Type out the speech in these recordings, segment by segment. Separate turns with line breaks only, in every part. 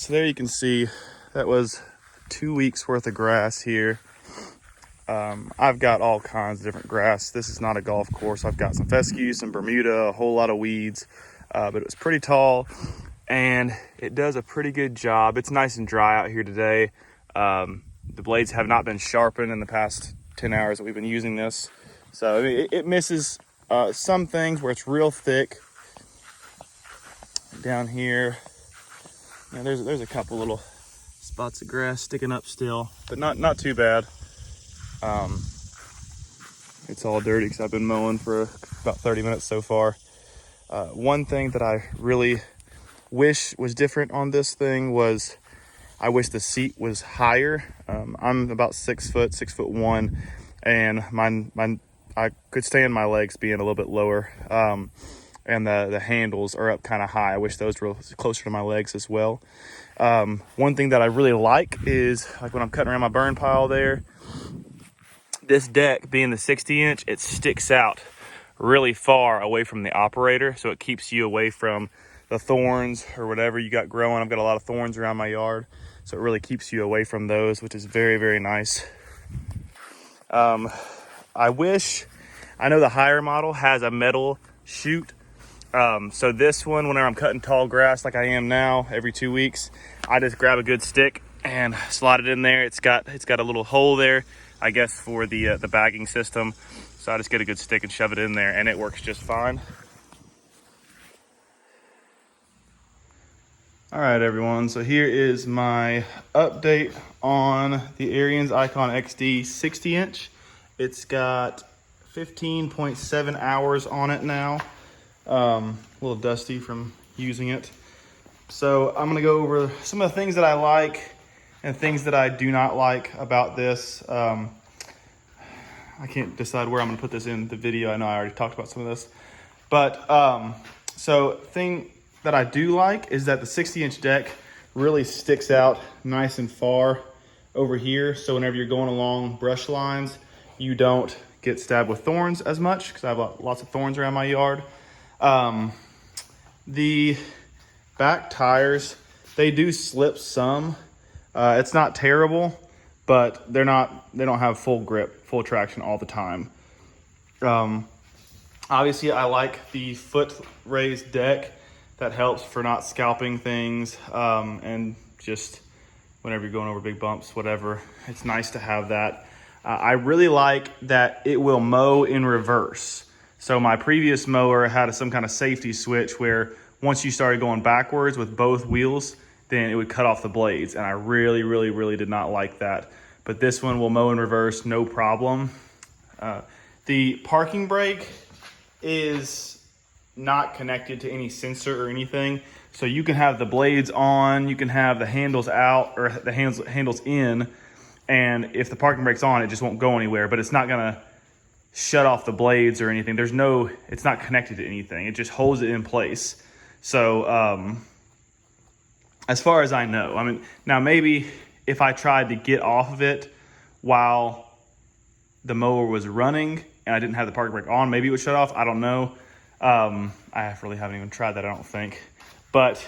So there you can see that was 2 weeks worth of grass here. I've got all kinds of different grass. This is not a golf course. I've got some fescue, some Bermuda, a whole lot of weeds, but it was pretty tall and it does a pretty good job. It's nice and dry out here today. The blades have not been sharpened in the past 10 hours that we've been using this. So I mean, it misses some things where it's real thick. Down here, you know, there's a couple little spots of grass sticking up still, but not too bad. It's all dirty because I've been mowing for about 30 minutes so far. One thing that I really wish was different on this thing was I wish the seat was higher. I'm about 6 foot, 6'1", and I could stand my legs being a little bit lower. And the handles are up kind of high. I wish those were closer to my legs as well. One thing that I really like is like when I'm cutting around my burn pile there, this deck being the 60-inch, it sticks out really far away from the operator. So it keeps you away from the thorns or whatever you got growing. I've got a lot of thorns around my yard. So it really keeps you away from those, which is very, very nice. I know the higher model has a metal chute. So this one, whenever I'm cutting tall grass like I am now, every 2 weeks, I just grab a good stick and slide it in there. It's got a little hole there, I guess, for the bagging system. So I just get a good stick and shove it in there, and it works just fine. All right, everyone. So here is my update on the Ariens Ikon XD 60-inch. It's got 15.7 hours on it now. A little dusty from using it. So I'm gonna go over some of the things that I like and things that I do not like about this. I can't decide where I'm gonna put this in the video. I know I already talked about some of this, but so thing that I do like is that the 60-inch deck really sticks out nice and far over here. So whenever you're going along brush lines, you don't get stabbed with thorns as much, because I have lots of thorns around my yard. The back tires, they do slip some. It's not terrible, but they don't have full grip, full traction all the time. Obviously I like the foot raised deck. That helps for not scalping things, and just whenever you're going over big bumps, whatever, it's nice to have that. I really like that it will mow in reverse. So my previous mower had some kind of safety switch where once you started going backwards with both wheels, then it would cut off the blades. And I really, really, really did not like that. But this one will mow in reverse, no problem. The parking brake is not connected to any sensor or anything. So you can have the blades on, you can have the handles out or the handles in. And if the parking brake's on, it just won't go anywhere, but it's not gonna shut off the blades or anything. It's not connected to anything. It just holds it in place. So as far as I know, I mean, now maybe if I tried to get off of it while the mower was running and I didn't have the parking brake on, maybe it would shut off. I don't know. I really haven't even tried that, I don't think. But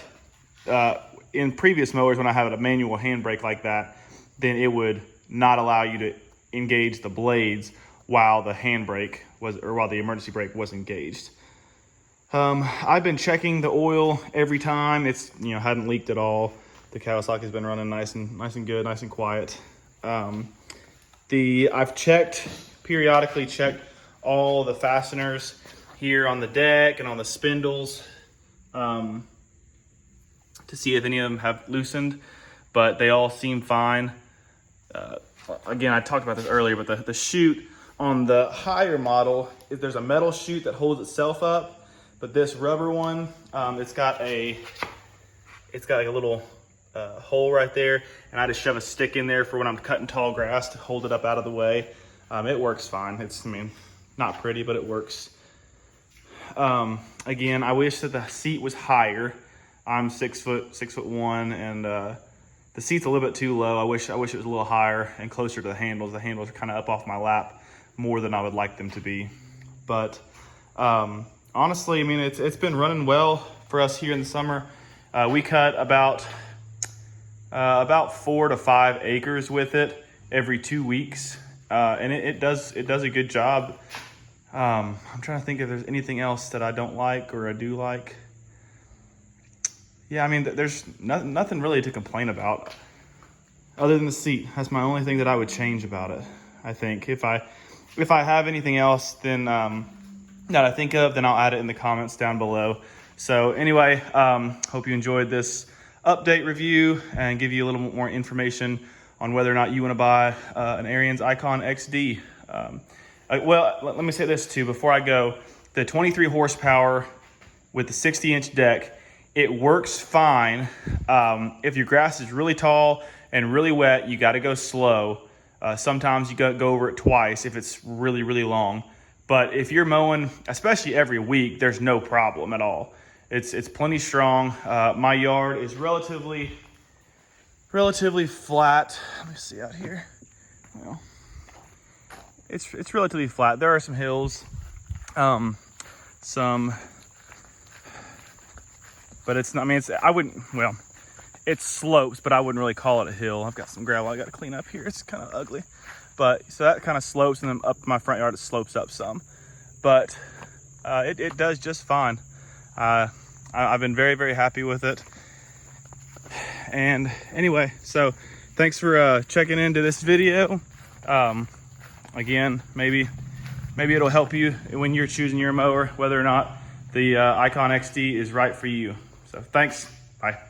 in previous mowers, when I had a manual handbrake like that, then it would not allow you to engage the blades while the handbrake while the emergency brake was engaged. I've been checking the oil every time. It's, hadn't leaked at all. The Kawasaki's been running nice and good, nice and quiet. I've periodically checked all the fasteners here on the deck and on the spindles to see if any of them have loosened, but they all seem fine. Again, I talked about this earlier, but the chute on the higher model, there's a metal chute that holds itself up, but this rubber one, it's got like a little hole right there, and I just shove a stick in there for when I'm cutting tall grass to hold it up out of the way. It works fine. It's, not pretty, but it works. Again, I wish that the seat was higher. I'm 6'1", and the seat's a little bit too low. I wish it was a little higher and closer to the handles. The handles are kind of up off my lap more than I would like them to be. But honestly, it's been running well for us here in the summer. We cut about about 4 to 5 acres with it every 2 weeks. And it does a good job. I'm trying to think if there's anything else that I don't like or I do like. Yeah, I mean, there's nothing really to complain about other than the seat. That's my only thing that I would change about it. I think if I have anything else then that I think of, then I'll add it in the comments down below. So anyway, hope you enjoyed this update review and give you a little bit more information on whether or not you want to buy an Ariens Ikon XD. Well, let me say this too before I go. The 23 horsepower with the 60-inch deck, it works fine. If your grass is really tall and really wet, you got to go slow. Sometimes you got to go over it twice if it's really, really long. But if you're mowing, especially every week, there's no problem at all. It's plenty strong. My yard is relatively flat. Let me see out here. Well, it's relatively flat. There are some hills, but it's not. I mean, it's slopes, but I wouldn't really call it a hill. I've got some gravel I got to clean up here. It's kind of ugly, but so that kind of slopes, and then up my front yard it slopes up some, but it does just fine. I've been very, very happy with it. And anyway, so thanks for checking into this video. Again, maybe it'll help you when you're choosing your mower, whether or not the Ikon XD is right for you. So thanks, bye.